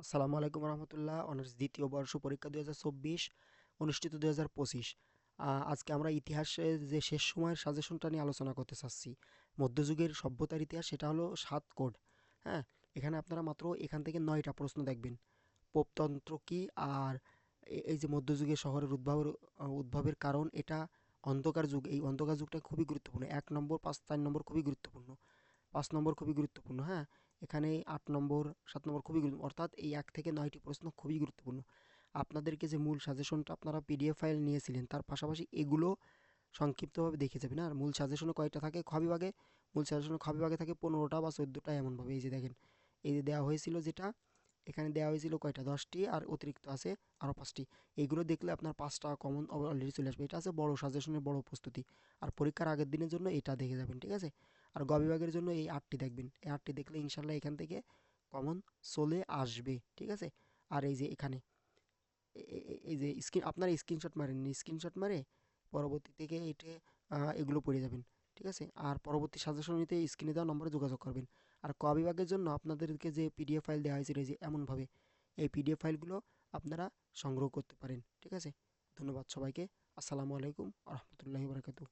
আসসালামু আলাইকুম রহমতুল্লাহ। অনার্স দ্বিতীয় বর্ষ পরীক্ষা 2024 অনুষ্ঠিত 2025। আজকে আমরা ইতিহাসের যে শেষ সময়ের সাজেশনটা নিয়ে আলোচনা করতে চাচ্ছি। মধ্যযুগের সভ্যতার ইতিহাস, সেটা হলো 7 কোড। হ্যাঁ, এখানে আপনারা মাত্র এখান থেকে 9টা প্রশ্ন দেখবেন। পোপতন্ত্র কি, আর এই যে মধ্যযুগের শহরের উদ্ভবের কারণ, এটা অন্ধকার যুগ। এই অন্ধকার যুগটা খুবই গুরুত্বপূর্ণ। 1 নম্বর, 5, 4 নম্বর খুবই গুরুত্বপূর্ণ। 5 নম্বর খুবই গুরুত্বপূর্ণ। হ্যাঁ, এখানে 8 নম্বর, 7 নম্বর খুবই গুরুত্বপূর্ণ। অর্থাৎ এই 1 থেকে 9টি প্রশ্ন খুবই গুরুত্বপূর্ণ। আপনাদেরকে যে মূল সাজেশনটা আপনারা পিডিএফ ফাইল নিয়েছিলেন, তার পাশাপাশি এগুলো সংক্ষিপ্তভাবে দেখে যাবেন। আর মূল সাজেশনে কয়টা থাকে খ বিভাগে? মূল সাজেশনে খ বিভাগে থাকে 15টা বা 14টা, এমনভাবে। এই যে দেখেন, এই যে দেওয়া হয়েছিল, যেটা এখানে দেওয়া হয়েছিল কয়টা, 10টি, আর অতিরিক্ত আছে আরও 5টি। এইগুলো দেখলে আপনার 5টা কমন অলরেডি চলে আসবে। এটা আছে বড় সাজেশনের বড় প্রস্তুতি। আর পরীক্ষার আগের দিনের জন্য এটা দেখে যাবেন, ঠিক আছে? আর গ বিভাগের জন্য এই 8টি দেখবেন। এই 8টি দেখলে ইনশাল্লাহ এখান থেকে কমন চলে আসবে, ঠিক আছে? আর এই যে এখানে এই যে আপনারা স্ক্রিনশট মারেন, স্ক্রিনশট মারে পরবর্তী থেকে এগুলো পড়ে যাবেন, ঠিক আছে? আর পরবর্তী সাজেশন নিতে স্ক্রিনে দেওয়া নম্বরে যোগাযোগ করবেন। আর ক বিভাগের জন্য আপনাদেরকে যে পিডিএফ ফাইল দেওয়া হয়েছিল, এই যে এমনভাবে, এই পিডিএফ ফাইলগুলো আপনারা সংগ্রহ করতে পারেন, ঠিক আছে? ধন্যবাদ সবাইকে। আসসালামু আলাইকুম আ রহমতুল্লাহি বারাকাতু।